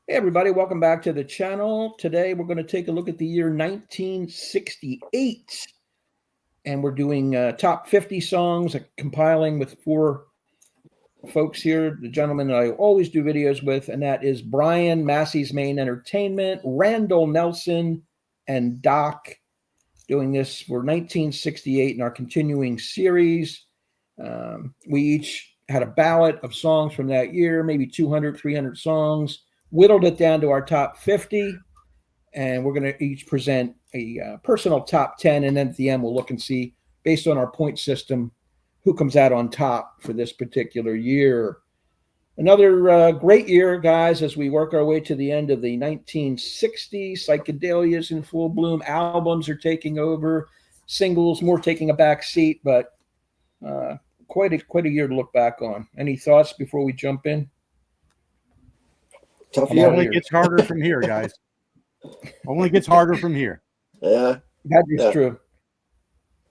Hey, everybody, welcome back to the channel. Today, we're going to take a look at the year 1968, and we're doing top 50 songs, compiling with four folks here, the gentleman that I always do videos with, and that is Brian, Massey's Main Entertainment, Randall Nelson, and Doc, doing this for 1968 in our continuing series. We each had a ballot of songs from that year, maybe 200, 300 songs, whittled it down to our top 50, and we're going to each present a personal top 10, and then at the end we'll look and see, based on our point system, who comes out on top for this particular year. Another great year, guys, as we work our way to the end of the 1960s. Psychedelia is in full bloom. Albums are taking over. Singles more taking a back seat, but quite a year to look back on. Any thoughts before we jump in? Tough It year. only gets harder from here, guys. Only gets harder from here. Yeah. That is true.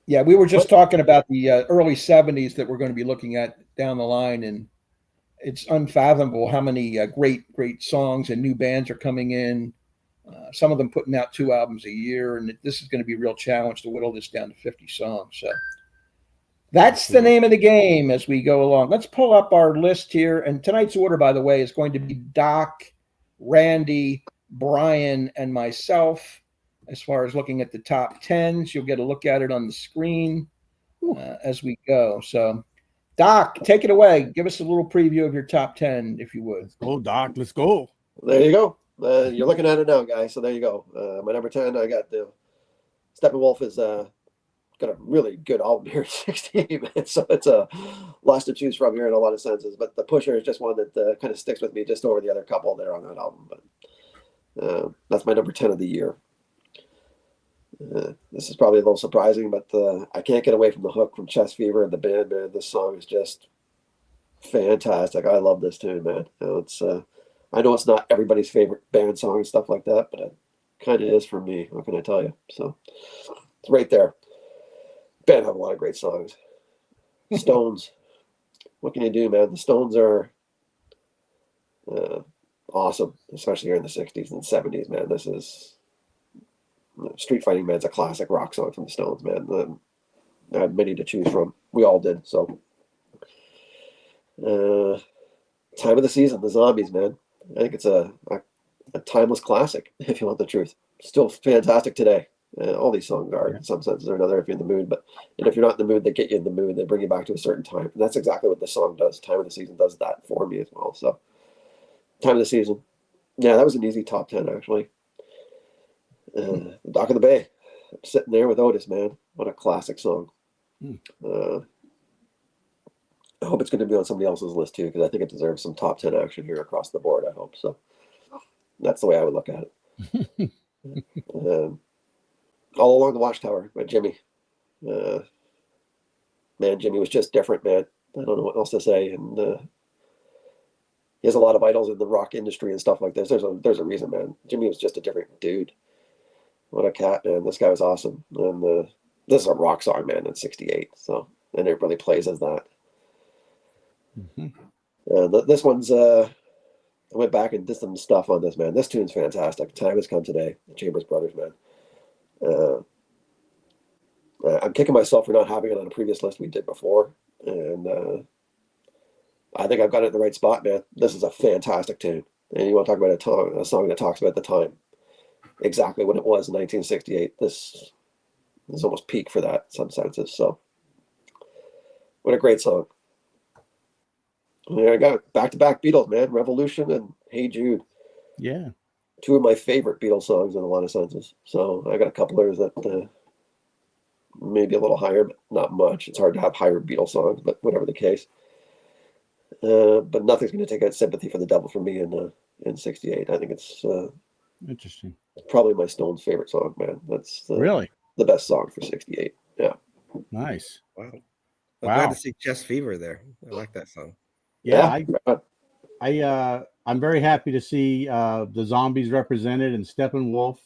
Yeah, we were just talking about the early 70s that we're going to be looking at down the line, and it's unfathomable how many great songs and new bands are coming in. Some of them putting out 2 albums a year, and this is going to be a real challenge to whittle this down to 50 songs. So that's the name of the game as we go along. Let's pull up our list here. And tonight's order, by the way, is going to be Doc, Randy, Brian, and myself. As far as looking at the top 10s, you'll get a look at it on the screen as we go. So, Doc, take it away. Give us a little preview of your top 10, if you would. Let's go, Doc. Let's go. There you go. You're looking at it now, guys. So there you go. My number 10, I got the Steppenwolf is got a really good album here at 68 minutes. So it's a lot to choose from here in a lot of senses. But the Pusher is just one that kind of sticks with me just over the other couple there on that album. But that's my number 10 of the year. This is probably a little surprising, but I can't get away from the hook from Chest Fever and the band, man. This song is just fantastic. I love this tune, man. It's I know it's not everybody's favorite band song and stuff like that, but it kind of is for me. What can I tell you? So it's right there. Band have a lot of great songs. Stones. What can you do, man? The Stones are awesome, especially here in the 60s and 70s, man. This is Street Fighting Man's a classic rock song from the Stones, man. I had many to choose from. We all did. So, Time of the Season, the Zombies, man. I think it's a timeless classic, if you want the truth. Still fantastic today. All these songs are, in some senses or another, if you're in the mood. But if you're not in the mood, they get you in the mood. They bring you back to a certain time. And that's exactly what this song does. Time of the Season does that for me as well. So, Time of the Season. Yeah, that was an easy top 10, actually. Dock of the Bay. I'm sitting there with Otis, man. What a classic song. I hope it's going to be on somebody else's list too, because I think it deserves some top 10 action here across the board. I hope so. That's the way I would look at it. All Along the Watchtower by Jimmy. Man, Jimmy was just different, man. I don't know what else to say. And he has a lot of idols in the rock industry and stuff like this. There's a reason, man. Jimmy was just a different dude. What a cat, man. This guy was awesome. And this is a rock song, man, in 68. So, and it really plays as that. This one's, I went back and did some stuff on this, man. This tune's fantastic. Time Has Come Today, the Chambers Brothers, man. I'm kicking myself for not having it on a previous list we did before. And I think I've got it in the right spot, man. This is a fantastic tune. And you want to talk about a song that talks about the time. Exactly what it was in 1968. This is almost peak for that in some senses. So, what a great song. Yeah, I got back-to-back Beatles, man. Revolution and Hey Jude. Yeah. 2 of my favorite Beatles songs in a lot of senses. So, I got a couple others that maybe a little higher, but not much. It's hard to have higher Beatles songs, but whatever the case. But nothing's going to take out Sympathy for the Devil for me in 68. I think it's Interesting. probably my Stones' favorite song, man. That's Really the best song for 68. Yeah. nice. Wow. I'm glad to see Chest Fever there. I like that song. Yeah, I'm very happy to see the Zombies represented and Steppenwolf.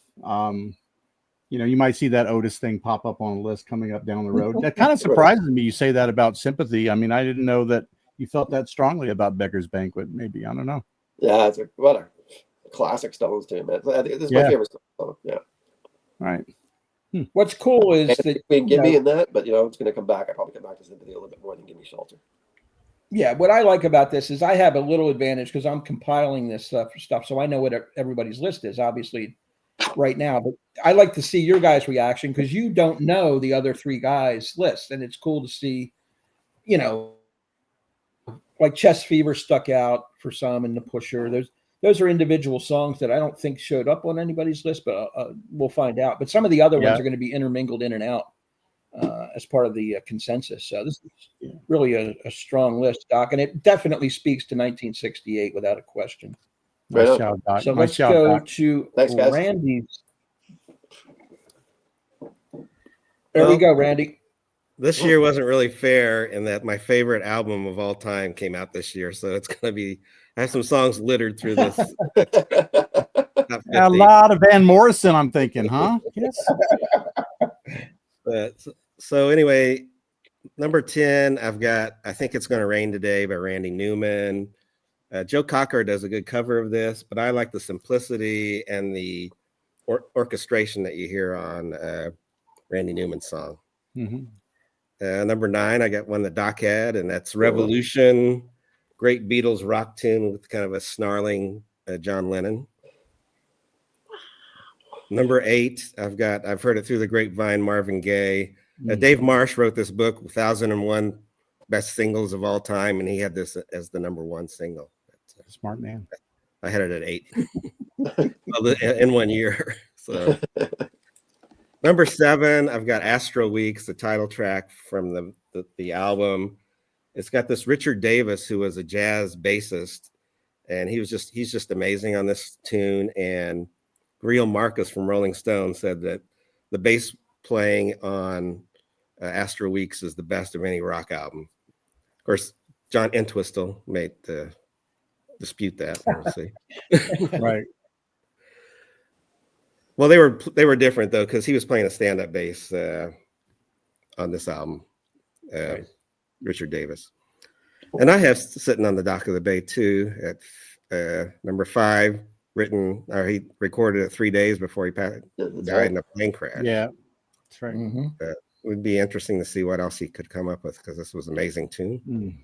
You might see that Otis thing pop up on a list coming up down the road. That kind of surprises me. You say that about Sympathy. I mean, I didn't know that you felt that strongly about Becker's Banquet. Maybe, I don't know. Yeah, what a classic Stones tune, man. This is my favorite song. Yeah. Right. What's cool is that Gimme in that, but it's going to come back. I probably come back to Sympathy a little bit more than Gimme Shelter. Yeah, what I like about this is I have a little advantage because I'm compiling this stuff, so I know what everybody's list is, obviously, right now. But I like to see your guys' reaction because you don't know the other three guys' list, and it's cool to see, like Chest Fever stuck out for some, and The Pusher. Those are individual songs that I don't think showed up on anybody's list, but we'll find out. But some of the other ones are going to be intermingled in and out as part of the consensus. So this is really a strong list, Doc, and it definitely speaks to 1968 without a question. Nice job, Doc. So let's go to Randy's. There we go, Randy. This year wasn't really fair in that my favorite album of all time came out this year. So it's going to be, I have some songs littered through this. A lot of Van Morrison, I'm thinking, huh? Yes. So anyway, number 10, I've got I Think It's Gonna Rain Today by Randy Newman. Joe Cocker does a good cover of this, but I like the simplicity and the orchestration that you hear on Randy Newman's song. Number 9, I got one that Doc had, and that's Revolution, great Beatles rock tune with kind of a snarling John Lennon. Number 8, I've heard it through the grapevine, Marvin Gaye. Dave Marsh wrote this book, 1001 Best Singles of All Time, and he had this as the number 1 single. Smart man. I had it at 8 in 1 year. So number 7, I've got Astro Weeks, the title track from the album. It's got this Richard Davis, who was a jazz bassist, and he's just amazing on this tune. And Greil Marcus from Rolling Stone said that the bass playing on Astro Weeks is the best of any rock album. Of course, John Entwistle may dispute that. We'll see. Right. Well, they were different though, because he was playing a stand-up bass on this album, right. Richard Davis. And I have sitting on the dock of the bay too at number 5. He recorded it 3 days before he died in a plane crash. Yeah, that's right. It would be interesting to see what else he could come up with, because this was an amazing tune.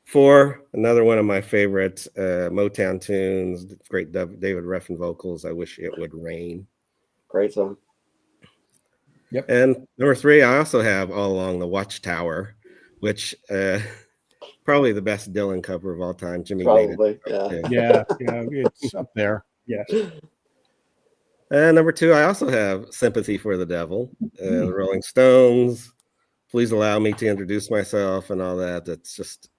4, another one of my favorite Motown tunes, great David Ruffin vocals, I Wish It Would Rain. Great song. Yep. And number 3, I also have All Along the Watchtower, which probably the best Dylan cover of all time. Jimmy probably, made it. Yeah, it's up there. Yeah. And number 2, I also have Sympathy for the Devil, the Rolling Stones, Please Allow Me to Introduce Myself, and all that. It's just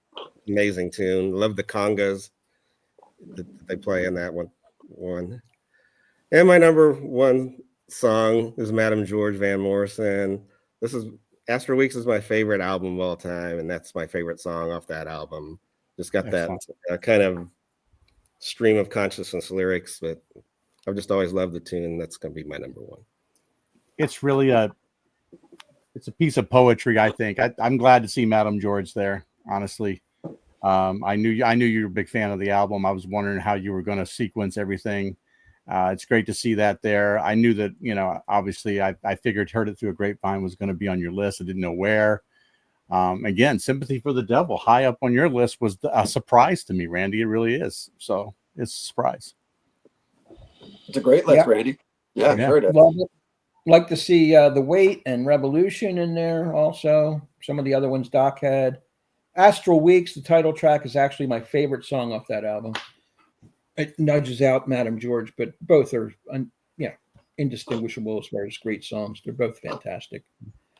amazing tune. Love the congas that they play in that one. And my number 1 song is Madame George, Van Morrison. Astro Weeks is my favorite album of all time, and that's my favorite song off that album. Just got that kind of stream of consciousness lyrics, but I've just always loved the tune. That's going to be my number 1. It's really it's a piece of poetry, I think. I'm glad to see Madame George there, honestly. I knew you were a big fan of the album. I was wondering how you were going to sequence everything. It's great to see that there. I knew that, obviously I figured Heard It Through a Grapevine was going to be on your list. I didn't know where. Again, Sympathy for the Devil, high up on your list, was a surprise to me, Randy. It really is. So it's a surprise. It's a great list, Randy. Yeah, sure it is. Love it. Like to see The Wait and Revolution in there also. Some of the other ones Doc had. Astral Weeks, the title track, is actually my favorite song off that album. It nudges out Madame George, but both are indistinguishable as far as great songs. They're both fantastic.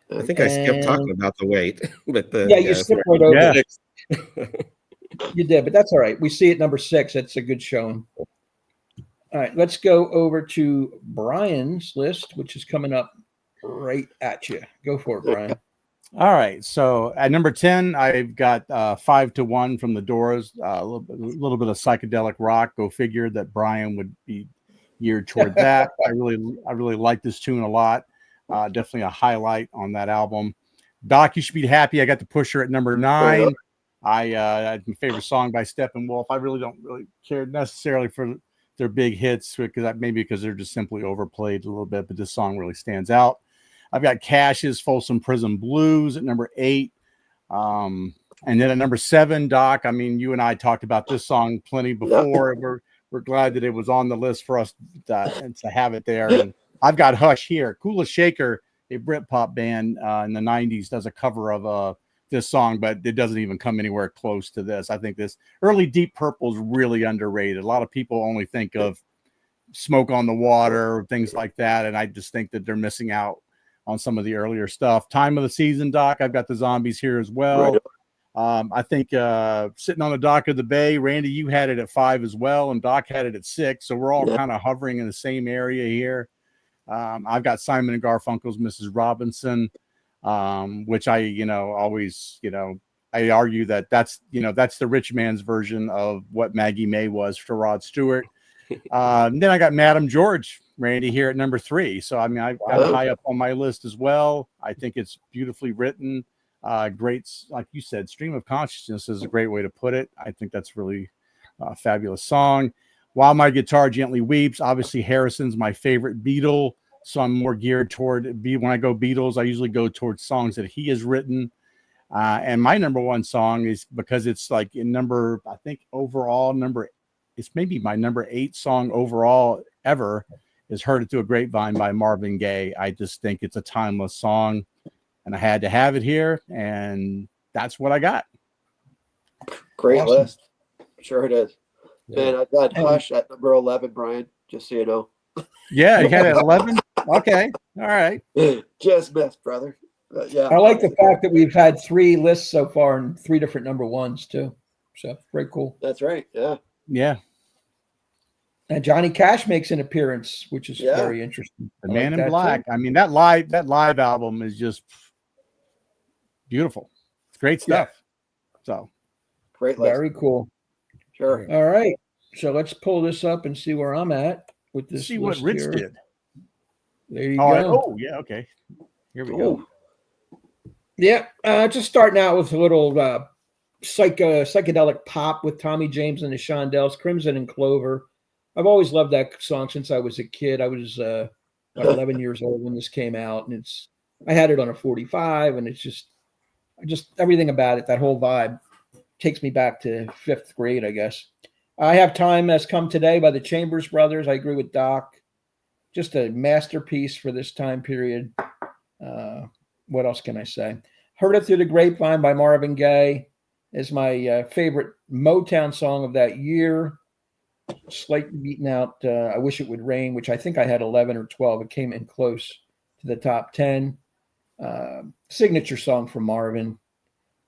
I think I skipped talking about The Wait. But you skipped right over it. You did, but that's all right. We see it number 6. That's a good showing. All right, let's go over to Brian's list, which is coming up right at you. Go for it, Brian. All right, so at number 10, I've got 5 to 1 from the Doors. A little bit of psychedelic rock. Go figure that Brian would be geared toward that. I really like this tune a lot. Definitely a highlight on that album. Doc, you should be happy. I got The Pusher at number 9. My favorite song by Steppenwolf. I really don't care necessarily for their big hits because they're just simply overplayed a little bit, but this song really stands out. I've got Cash's Folsom Prison Blues at number 8. And then at number 7, Doc, I mean, you and I talked about this song plenty before. Yep. We're glad that it was on the list for us to have it there. And I've got Hush here. Coolest Shaker, a Britpop band in the 90s, does a cover of this song, but it doesn't even come anywhere close to this. I think this early Deep Purple is really underrated. A lot of people only think of Smoke on the Water, things like that, and I just think that they're missing out on some of the earlier stuff. Time of the Season, Doc, I've got the Zombies here as well. Right. I think Sitting on the Dock of the Bay, Randy, you had it at 5 as well, and Doc had it at 6, so we're all kind of hovering in the same area here. I've got Simon and Garfunkel's Mrs. Robinson, which I, always, I argue that's the rich man's version of what Maggie May was for Rod Stewart. Then I got Madam George, Randy, here at number 3. So, I mean, I've got it high up on my list as well. I think it's beautifully written. Great, like you said, stream of consciousness is a great way to put it. I think that's really a fabulous song. While My Guitar Gently Weeps, obviously Harrison's my favorite Beatle, so I'm more geared toward when I go Beatles, I usually go towards songs that he has written. And my number 1 song is because it's like it's maybe my number 8 song overall ever, is Heard It Through a Grapevine by Marvin Gaye. I just think it's a timeless song, and I had to have it here, and that's what I got. Great list. Sure it is. Man, I got Hush at number 11, Brian, just so you know. Yeah, you had it at 11? Okay. All right. Just missed, brother. Yeah. I like the fact that we've had 3 lists so far and 3 different number 1s too. So very cool. That's right. Yeah. Yeah. And Johnny Cash makes an appearance, which is very interesting. The Man in Black. Too. I mean, that live album is just beautiful. It's great stuff. Yeah. So great list. Very cool. Sure. All right. So let's pull this up and see where I'm at with this. See what Rich did. There you go. Oh, yeah. Okay. Here we go. Yeah. Just starting out with a little psychedelic pop with Tommy James and the Shondells, Crimson and Clover. I've always loved that song since I was a kid. I was 11 years old when this came out, and I had it on a 45, and it's just everything about it, that whole vibe, takes me back to 5th grade, I guess. I Have Time Has Come Today by the Chambers Brothers. I agree with Doc. Just a masterpiece for this time period. What else can I say? Heard It Through the Grapevine by Marvin Gaye is my favorite Motown song of that year. Slightly beaten out I Wish It Would Rain, which I think I had 11 or 12. It came in close to the top 10. Signature song from Marvin.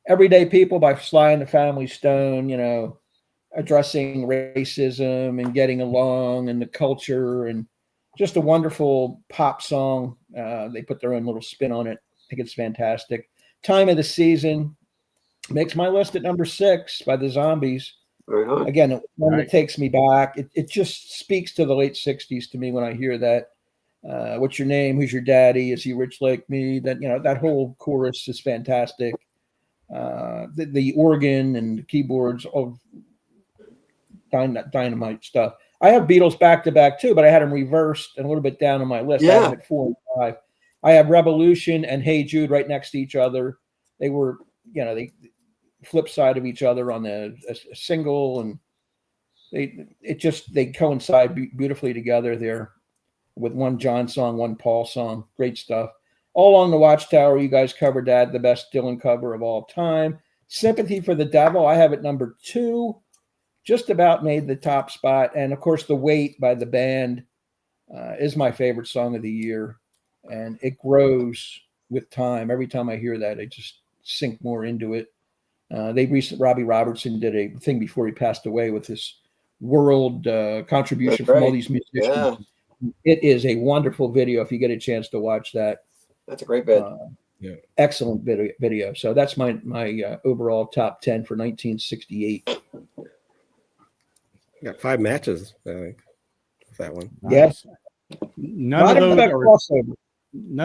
Everyday People by Sly and the Family Stone, addressing racism and getting along and the culture, and just a wonderful pop song. They put their own little spin on it. I think it's fantastic. Time of the Season makes my list at number 6 by the Zombies. Again, one that takes me back. It just speaks to the late 60s to me when I hear that. What's your name? Who's your daddy? Is he rich like me? That whole chorus is fantastic. The organ and the keyboards, all dynamite stuff. I have Beatles back to back too, but I had them reversed and a little bit down on my list. I have them at 4 and 5. I have Revolution and Hey Jude right next to each other. They were, they flip side of each other on a single, and they coincide beautifully together there with one John song, one Paul song. Great stuff. All Along the Watchtower, you guys covered that, the best Dylan cover of all time. Sympathy for the Devil, I have it number 2, just about made the top spot. And of course, The Weight by the band is my favorite song of the year, and it grows with time. Every time I hear that, I just sink more into it. Robbie Robertson did a thing before he passed away with this world contribution from all these musicians. Yeah. It is a wonderful video if you get a chance to watch that. That's a great bit. Excellent video. So that's my overall top 10 for 1968. Got 5 matches, I think, with that one. Yes. None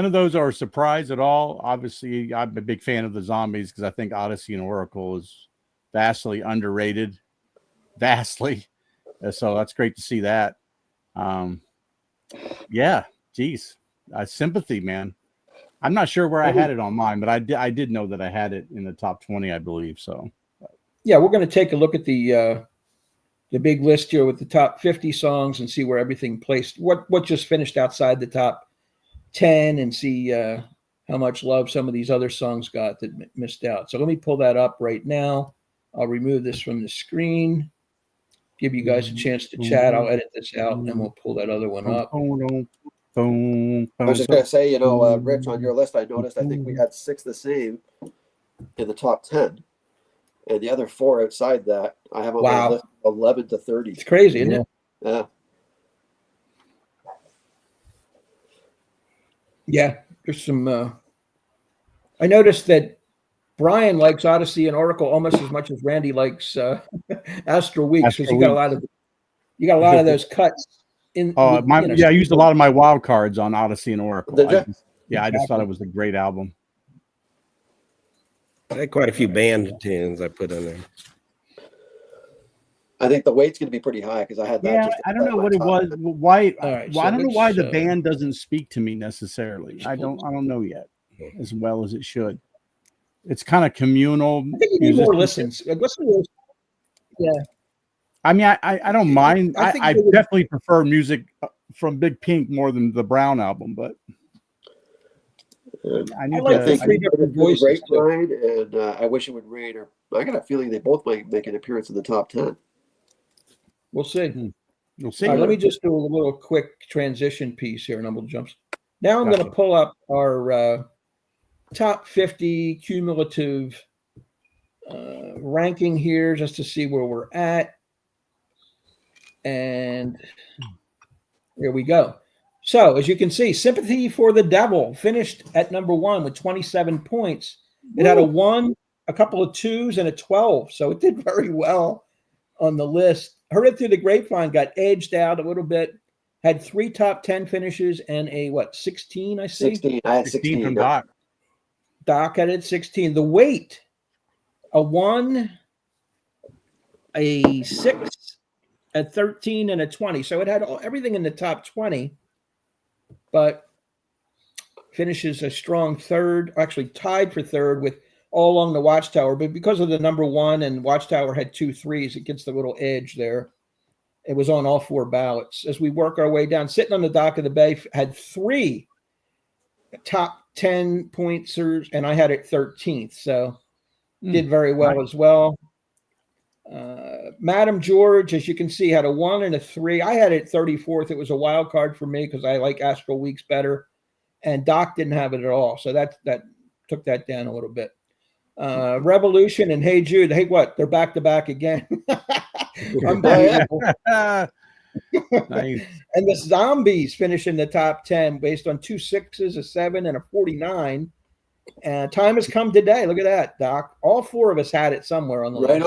of those are a surprise at all. Obviously, I'm a big fan of the Zombies because I think Odyssey and Oracle is vastly underrated, vastly. So that's great to see that. Yeah, geez, sympathy, man. I'm not sure where I had it on mine, but I did know that I had it in the top 20, I believe. So yeah, we're going to take a look at the big list here with the top 50 songs and see where everything placed. What just finished outside the top 10 and see how much love some of these other songs got that missed out. So let me pull that up right now. I'll remove this from the screen. Give you guys a chance to chat. I'll edit this out and we'll pull that other one up. I was just going to say, Rich, on your list, I noticed I think we had 6 the same in the top 10. And the other 4 outside that, I have on my list 11 to 30. It's crazy, isn't it? Yeah. Yeah, there's some. I noticed that Brian likes Odyssey and Oracle almost as much as Randy likes Astral Weeks, because you got a lot of those cuts in. I used a lot of my wild cards on Odyssey and Oracle. Did you? I just thought it was a great album. I had quite a few band tunes I put in there. I think the weight's going to be pretty high because I had that. Yeah, I don't know what it was. Why? Right, I don't know why the band doesn't speak to me necessarily. I don't know yet as well as it should. It's kind of communal. I think you need more listens. Yeah. I mean, I don't mind. I definitely prefer music from Big Pink more than the Brown album, but I think 3 different voices. And I Wish It Would Rain. Or I got a feeling they both might make an appearance in the top 10. We'll see. We'll see. All right, let me just do a little quick transition piece here, and then we'll jump. Now I'm going to pull up our top 50 cumulative ranking here just to see where we're at. And here we go. So as you can see, Sympathy for the Devil finished at number 1 with 27 points. It had a 1, a couple of 2s, and a 12. So it did very well on the list. Heard It Through the Grapevine got edged out a little bit. Had 3 top 10 finishes and a 16, I see? 16. I had 16 from Doc. Doc had it 16. The Weight, a 1, a 6, a 13, and a 20. So it had everything in the top 20, but finishes a strong third, actually tied for third with All Along the Watchtower. But because of the number 1 and Watchtower had 2 3s, it gets the little edge there. It was on all 4 ballots. As we work our way down, Sitting on the Dock of the Bay had 3 top 10 pointsers, and I had it 13th. So did very well as well. Madam George, as you can see, had a 1 and a 3. I had it 34th. It was a wild card for me because I like Astral Weeks better. And Doc didn't have it at all. So that took that down a little bit. Revolution and Hey Jude. Hey, what? They're back to back again. Unbelievable. Nice. And the Zombies finish in the top 10 based on 2 6s, a 7, and a 49. And Time Has Come Today. Look at that, Doc. All 4 of us had it somewhere on the list.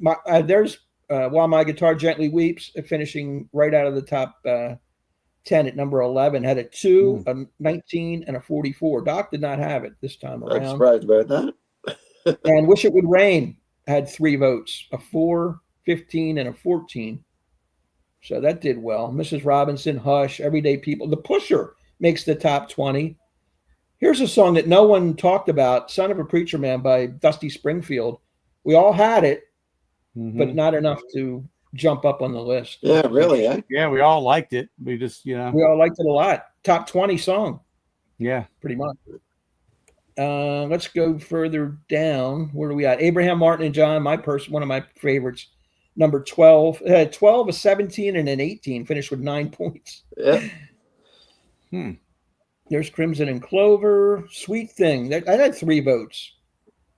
Right on. There's While My Guitar Gently Weeps, finishing right out of the top 10 at number 11. Had a 2, a 19, and a 44. Doc did not have it this time around. I'm surprised about that. And Wish It Would Rain had 3 votes, a 4, 15, and a 14. So that did well. Mrs. Robinson, Hush, Everyday People. The Pusher makes the top 20. Here's a song that no one talked about, Son of a Preacher Man by Dusty Springfield. We all had it, but not enough to jump up on the list. Yeah, really, eh? Yeah, we all liked it. We just, we all liked it a lot. Top 20 song. Yeah. Pretty much. Let's go further down. Where are we at? Abraham Martin and John, one of my favorites. Number 12. 12, a 17, and an 18. Finished with 9 points. Yeah. There's Crimson and Clover. Sweet Thing. I had 3 votes.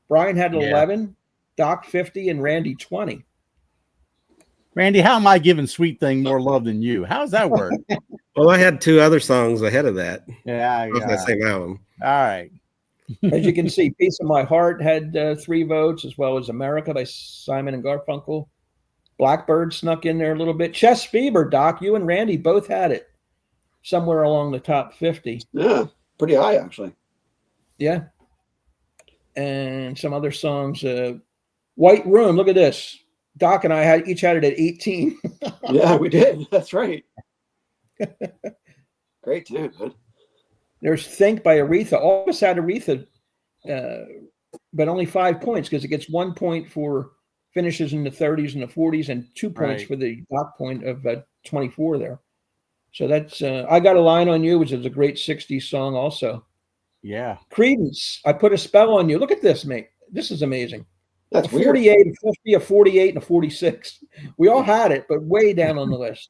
Brian had 11, Doc 50, and Randy 20. Randy, how am I giving Sweet Thing more love than you? How's that work? Well, I had 2 other songs ahead of that. Yeah. Off that same album. All right. As you can see, Piece of My Heart had 3 votes, as well as America by Simon and Garfunkel. Blackbird snuck in there a little bit. Chest Fever, Doc, you and Randy both had it somewhere along the top 50. Yeah, pretty high, actually. Yeah. And some other songs. White Room. Look at this. Doc and I each had it at 18. Yeah, we did. That's right. Great tune, man. There's Think by Aretha. All of us had Aretha, but only 5 points because it gets 1 point for finishes in the 30s and the 40s and 2 points Right. for the Doc point of 24 there. So that's I Got a Line on You, which is a great 60s song also. Yeah. Credence, I Put a Spell on You. Look at this, mate. This is amazing. That's A weird. 48, a 50, a 48, and a 46. We all had it, but way down on the list.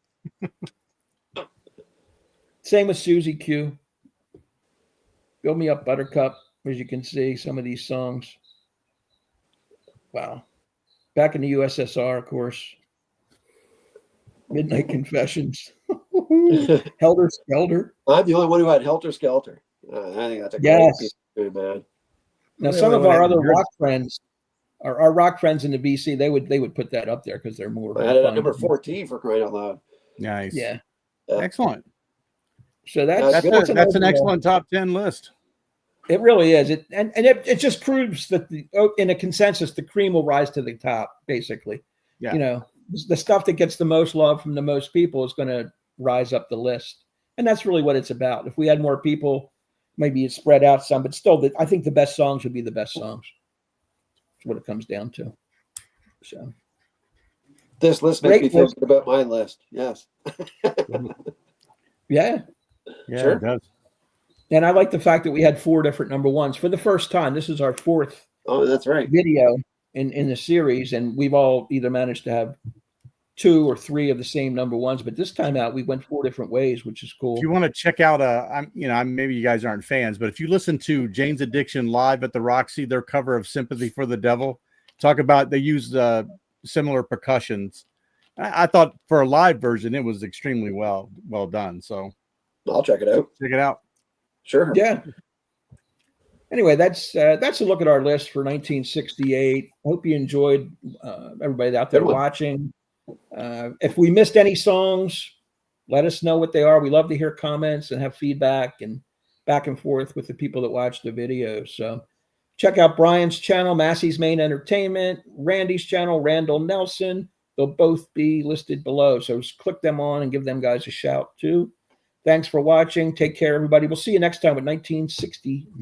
Same with Susie Q. Build Me Up Buttercup, as you can see, some of these songs. Wow. Back in the USSR, of course. Midnight Confessions. Helter Skelter. I'm the only one who had Helter Skelter. I think that's a great Yes. piece of tune, man. Now, Really, some of what our happened other here? rock friends, our rock friends in the BC, they would put that up there because they're more I had it at fun. number 14 for crying out loud. Nice. Yeah. Excellent. So that's That's That's an overall. excellent top 10 list. It really is. It just proves that in a consensus, the cream will rise to the top, basically. Yeah. You know, the stuff that gets the most love from the most people is going to rise up the list. And that's really what it's about. If we had more people, maybe it spread out some, but still, I think the best songs would be the best songs. That's what it comes down to. So This list makes Great me feel list. good about my list. Yes. yeah. Yeah, Sure. it does. And I like the fact that we had 4 different number ones for the first time. This is our 4th Oh, that's right. video in the series, and we've all either managed to have 2 or 3 of the same number ones, but this time out we went 4 different ways, which is cool. If you want to check out maybe you guys aren't fans, but if you listen to Jane's Addiction live at the Roxy, their cover of Sympathy for the Devil, talk about they used similar percussions. I thought for a live version it was extremely well done. So I'll check it out. check it out. Sure. Yeah. Anyway, that's a look at our list for 1968. Hope you enjoyed, everybody out there Good one. watching. If we missed any songs, let us know what they are. We love to hear comments and have feedback and back and forth with the people that watch the videos. So check out Brian's channel, Massey's Main Entertainment, Randy's channel, Randall Nelson. They'll both be listed below. So just click them on and give them guys a shout too. Thanks for watching. Take care, everybody. We'll see you next time with 1960.